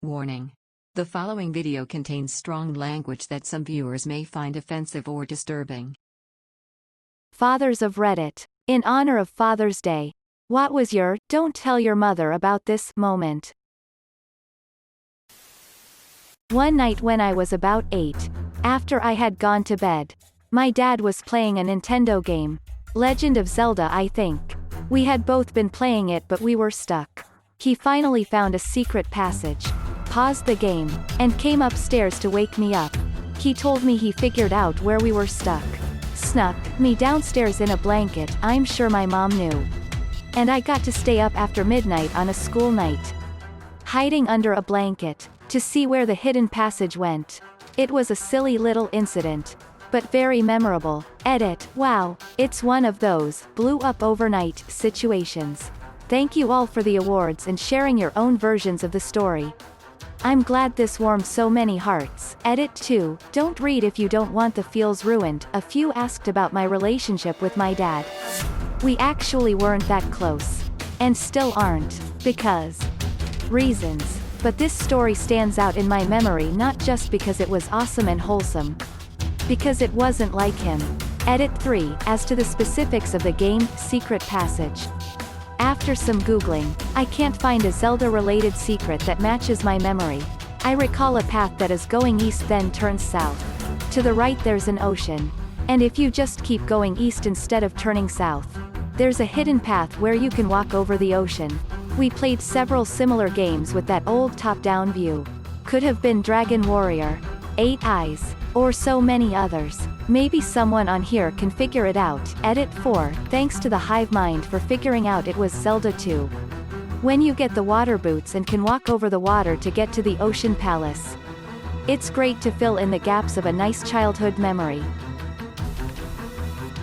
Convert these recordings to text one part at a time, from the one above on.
Warning. The following video contains strong language that some viewers may find offensive or disturbing. Fathers of Reddit. In honor of Father's Day. What was your "don't tell your mother about this" moment? One night when I was about 8, after I had gone to bed, my dad was playing a Nintendo game. Legend of Zelda, I think. We had both been playing it but we were stuck. He finally found a secret passage, paused the game, and came upstairs to wake me up. He told me he figured out where we were stuck. Snuck me downstairs in a blanket. I'm sure my mom knew. And I got to stay up after midnight on a school night, hiding under a blanket, to see where the hidden passage went. It was a silly little incident, but very memorable. Edit. Wow, it's one of those blew up overnight situations. Thank you all for the awards and sharing your own versions of the story. I'm glad this warmed so many hearts. Edit 2. Don't read if you don't want the feels ruined. A few asked about my relationship with my dad. We actually weren't that close. And still aren't. Because reasons. But this story stands out in my memory not just because it was awesome and wholesome. Because it wasn't like him. Edit 3. As to the specifics of the game, secret passage. After some googling, I can't find a Zelda-related secret that matches my memory. I recall a path that is going east then turns south. To the right there's an ocean. And if you just keep going east instead of turning south, there's a hidden path where you can walk over the ocean. We played several similar games with that old top-down view. Could have been Dragon Warrior, 8 Eyes, or so many others. Maybe someone on here can figure it out. Edit 4. Thanks to the hive mind for figuring out it was Zelda 2. When you get the water boots and can walk over the water to get to the ocean palace. It's great to fill in the gaps of a nice childhood memory.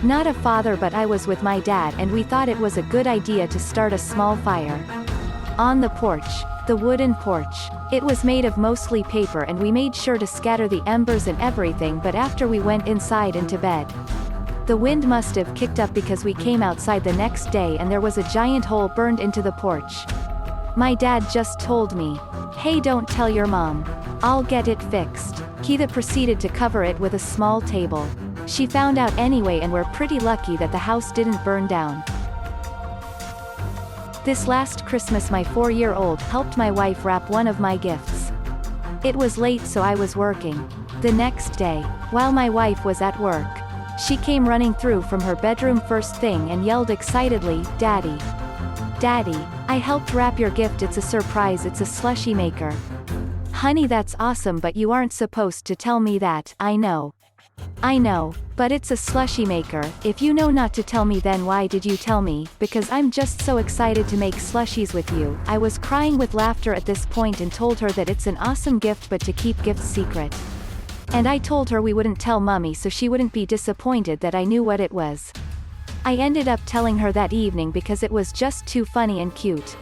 Not a father, but I was with my dad and we thought it was a good idea to start a small fire on the porch. The wooden porch. It was made of mostly paper and we made sure to scatter the embers and everything, but after we went inside and to bed, the wind must have kicked up because we came outside the next day and there was a giant hole burned into the porch. My dad just told me, "Hey, don't tell your mom. I'll get it fixed." He then proceeded to cover it with a small table. She found out anyway and we're pretty lucky that the house didn't burn down. This last Christmas my 4-year-old helped my wife wrap one of my gifts. It was late so I was working. The next day, while my wife was at work, she came running through from her bedroom first thing and yelled excitedly, "Daddy! Daddy, I helped wrap your gift. It's a surprise. It's a slushie maker." Honey, that's awesome, but you aren't supposed to tell me that. I know, but it's a slushie maker. If you know not to tell me, then why did you tell me? Because I'm just so excited to make slushies with you. I was crying with laughter at this point and told her that it's an awesome gift but to keep gifts secret. And I told her we wouldn't tell Mummy so she wouldn't be disappointed that I knew what it was. I ended up telling her that evening because it was just too funny and cute.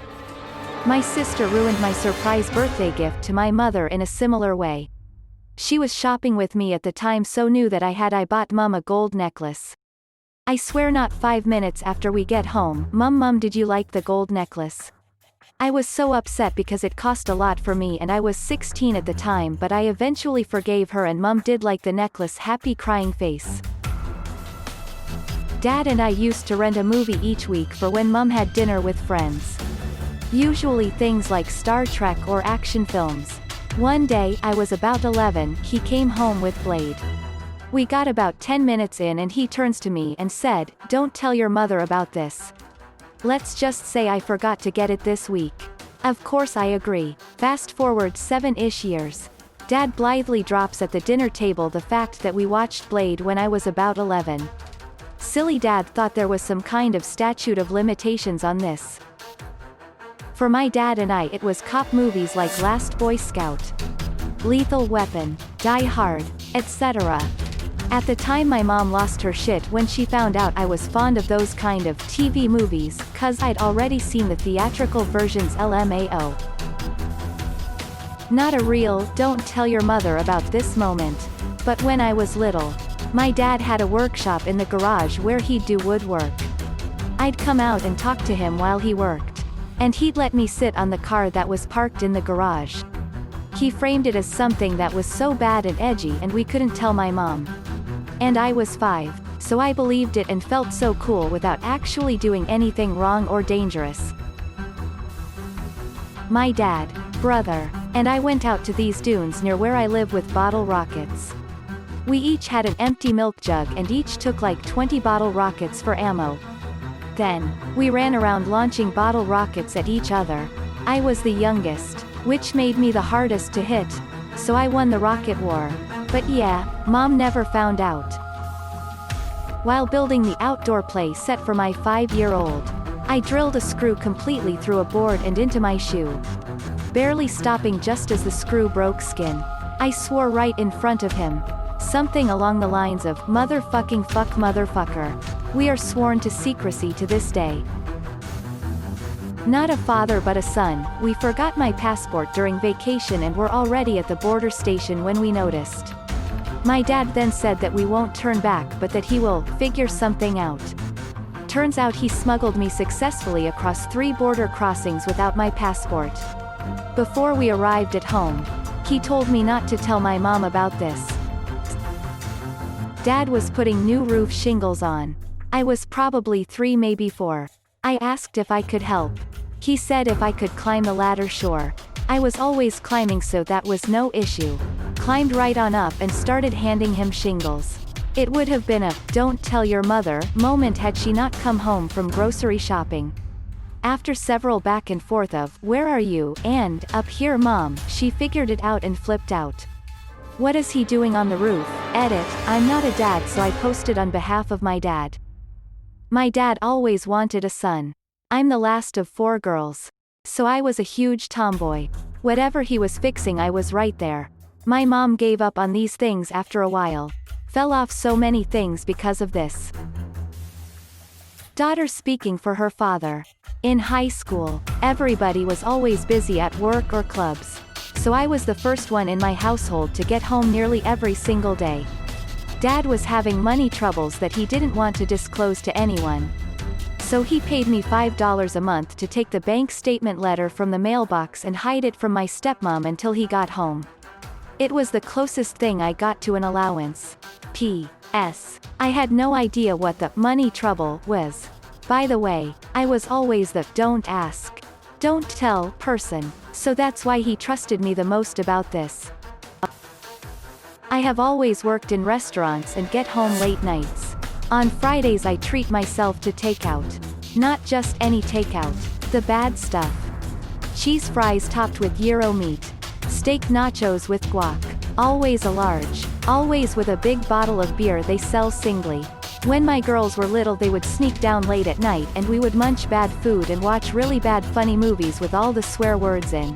My sister ruined my surprise birthday gift to my mother in a similar way. She was shopping with me at the time, so knew that I bought Mum a gold necklace. I swear not 5 minutes after we get home, Mum, did you like the gold necklace? I was so upset because it cost a lot for me and I was 16 at the time, but I eventually forgave her and Mum did like the necklace. Happy crying face. Dad and I used to rent a movie each week for when Mum had dinner with friends. Usually things like Star Trek or action films. One day, I was about 11, he came home with Blade. We got about 10 minutes in and he turns to me and said, "Don't tell your mother about this. Let's just say I forgot to get it this week." Of course I agree. Fast forward 7-ish years. Dad blithely drops at the dinner table the fact that we watched Blade when I was about 11. Silly dad thought there was some kind of statute of limitations on this. For my dad and I it was cop movies like Last Boy Scout, Lethal Weapon, Die Hard, etc. At the time my mom lost her shit when she found out I was fond of those kind of TV movies, cause I'd already seen the theatrical versions. LMAO. Not a real "don't tell your mother about this" moment. But when I was little, my dad had a workshop in the garage where he'd do woodwork. I'd come out and talk to him while he worked. And he'd let me sit on the car that was parked in the garage. He framed it as something that was so bad and edgy and we couldn't tell my mom. And I was 5, so I believed it and felt so cool without actually doing anything wrong or dangerous. My dad, brother, and I went out to these dunes near where I live with bottle rockets. We each had an empty milk jug and each took like 20 bottle rockets for ammo. Then, we ran around launching bottle rockets at each other. I was the youngest, which made me the hardest to hit, so I won the rocket war. But yeah, Mom never found out. While building the outdoor play set for my 5-year-old, I drilled a screw completely through a board and into my shoe. Barely stopping just as the screw broke skin. I swore right in front of him. Something along the lines of, "Motherfucking fuck motherfucker." We are sworn to secrecy to this day. Not a father but a son, we forgot my passport during vacation and were already at the border station when we noticed. My dad then said that we won't turn back but that he will figure something out. Turns out he smuggled me successfully across 3 border crossings without my passport. Before we arrived at home, he told me not to tell my mom about this. Dad was putting new roof shingles on. I was probably 3, maybe 4. I asked if I could help. He said if I could climb the ladder, sure. I was always climbing, so that was no issue. Climbed right on up and started handing him shingles. It would have been a "don't tell your mother" moment had she not come home from grocery shopping. After several back and forth of "where are you" and "up here mom," she figured it out and flipped out. What is he doing on the roof? Edit, I'm not a dad, so I posted on behalf of my dad. My dad always wanted a son. I'm the last of 4 girls. So I was a huge tomboy. Whatever he was fixing, I was right there. My mom gave up on these things after a while. Fell off so many things because of this. Daughter speaking for her father. In high school, everybody was always busy at work or clubs. So I was the first one in my household to get home nearly every single day. Dad was having money troubles that he didn't want to disclose to anyone. So he paid me $5 a month to take the bank statement letter from the mailbox and hide it from my stepmom until he got home. It was the closest thing I got to an allowance. P.S. I had no idea what the money trouble was. By the way, I was always the "don't ask, don't tell" person, so that's why he trusted me the most about this. I have always worked in restaurants and get home late nights. On Fridays I treat myself to takeout. Not just any takeout. The bad stuff. Cheese fries topped with gyro meat. Steak nachos with guac. Always a large. Always with a big bottle of beer they sell singly. When my girls were little they would sneak down late at night and we would munch bad food and watch really bad funny movies with all the swear words in.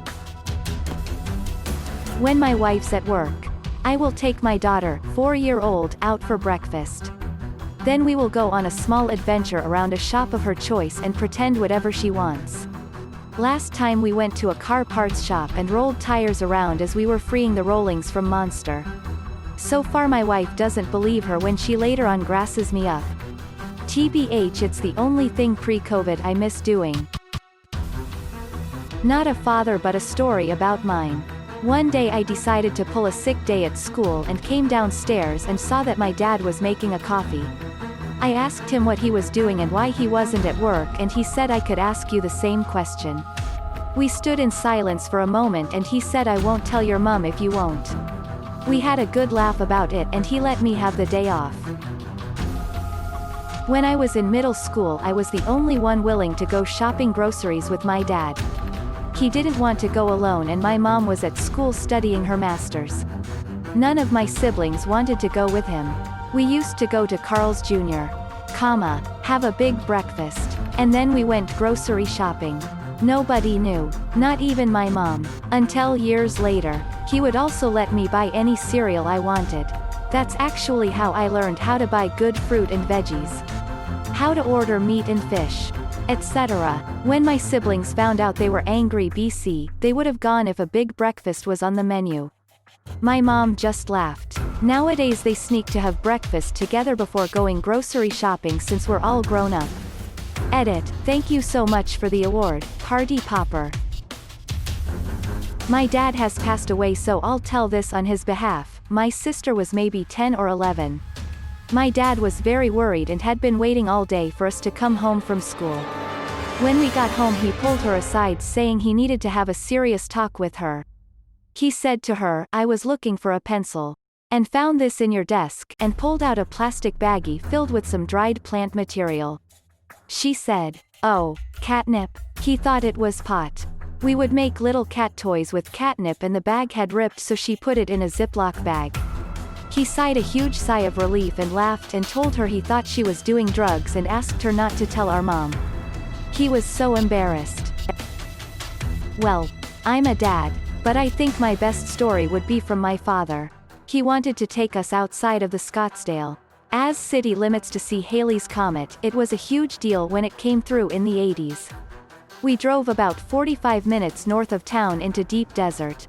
When my wife's at work, I will take my daughter, 4-year-old, out for breakfast. Then we will go on a small adventure around a shop of her choice and pretend whatever she wants. Last time we went to a car parts shop and rolled tires around as we were freeing the rollings from Monster. So far my wife doesn't believe her when she later on grasses me up. TBH, it's the only thing pre-COVID I miss doing. Not a father but a story about mine. One day I decided to pull a sick day at school and came downstairs and saw that my dad was making a coffee. I asked him what he was doing and why he wasn't at work, and he said I could ask you the same question. We stood in silence for a moment and he said, "I won't tell your mom if you won't." We had a good laugh about it and he let me have the day off. When I was in middle school I was the only one willing to go shopping groceries with my dad. He didn't want to go alone and my mom was at school studying her master's. None of my siblings wanted to go with him. We used to go to Carl's Jr., have a big breakfast, and then we went grocery shopping. Nobody knew, not even my mom, until years later. He would also let me buy any cereal I wanted. That's actually how I learned how to buy good fruit and veggies, how to order meat and fish, etc. When my siblings found out they were angry BC, they would have gone if a big breakfast was on the menu. My mom just laughed. Nowadays they sneak to have breakfast together before going grocery shopping since we're all grown up. Edit, thank you so much for the award, Party Popper. My dad has passed away, so I'll tell this on his behalf. My sister was maybe 10 or 11. My dad was very worried and had been waiting all day for us to come home from school. When we got home, he pulled her aside, saying he needed to have a serious talk with her. He said to her, "I was looking for a pencil. And found this in your desk," and pulled out a plastic baggie filled with some dried plant material. She said, "Oh, catnip." He thought it was pot. We would make little cat toys with catnip, and the bag had ripped, so she put it in a Ziploc bag. He sighed a huge sigh of relief and laughed and told her he thought she was doing drugs and asked her not to tell our mom. He was so embarrassed. Well, I'm a dad, but I think my best story would be from my father. He wanted to take us outside of the Scottsdale as city limits to see Halley's Comet. It was a huge deal when it came through in the 80s. We drove about 45 minutes north of town into deep desert.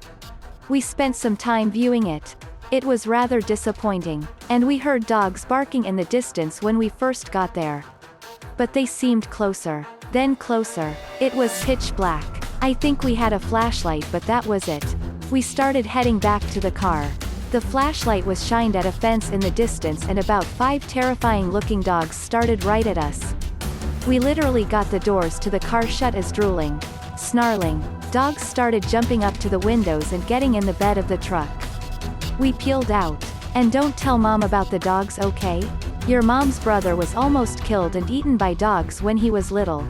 We spent some time viewing it. It was rather disappointing, and we heard dogs barking in the distance when we first got there. But they seemed closer. Then closer. It was pitch black. I think we had a flashlight, but that was it. We started heading back to the car. The flashlight was shined at a fence in the distance, and about 5 terrifying-looking dogs started right at us. We literally got the doors to the car shut as drooling, snarling dogs started jumping up to the windows and getting in the bed of the truck. We peeled out. And don't tell Mom about the dogs, okay? Your mom's brother was almost killed and eaten by dogs when he was little.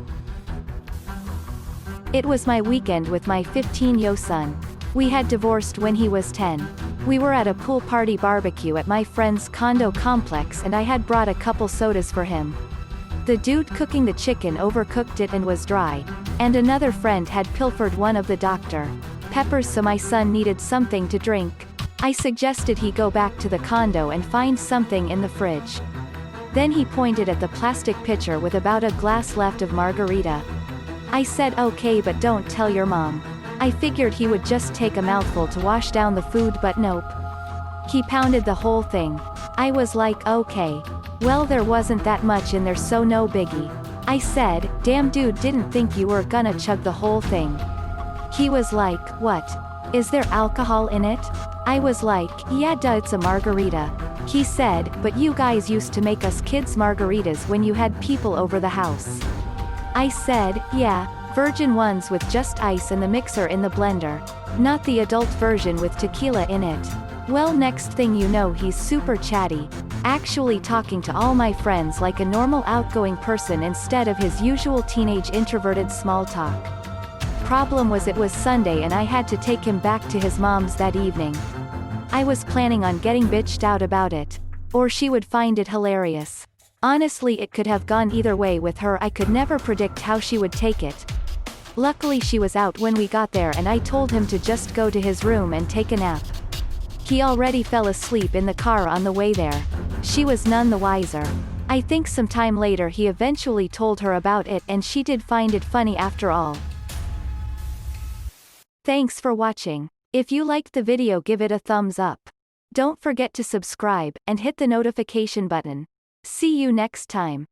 It was my weekend with my 15-year-old son. We had divorced when he was 10. We were at a pool party barbecue at my friend's condo complex, and I had brought a couple sodas for him. The dude cooking the chicken overcooked it and was dry, and another friend had pilfered one of the Dr. Peppers, so my son needed something to drink. I suggested he go back to the condo and find something in the fridge. Then he pointed at the plastic pitcher with about a glass left of margarita. I said, "Okay, but don't tell your mom." I figured he would just take a mouthful to wash down the food, but nope. He pounded the whole thing. I was like, "Okay. Well, there wasn't that much in there, so no biggie." I said, "Damn dude, didn't think you were gonna chug the whole thing." He was like, "What? Is there alcohol in it?" I was like, "Yeah duh, it's a margarita." He said, "But you guys used to make us kids margaritas when you had people over the house." I said, "Yeah, virgin ones with just ice and the mixer in the blender. Not the adult version with tequila in it." Well, next thing you know, he's super chatty, actually talking to all my friends like a normal outgoing person instead of his usual teenage introverted small talk. Problem was, it was Sunday and I had to take him back to his mom's that evening. I was planning on getting bitched out about it, or she would find it hilarious. Honestly, it could have gone either way with her. I could never predict how she would take it. Luckily she was out when we got there, and I told him to just go to his room and take a nap. He already fell asleep in the car on the way there. She was none the wiser. I think some time later he eventually told her about it, and she did find it funny after all. Thanks for watching. If you liked the video, give it a thumbs up. Don't forget to subscribe, and hit the notification button. See you next time.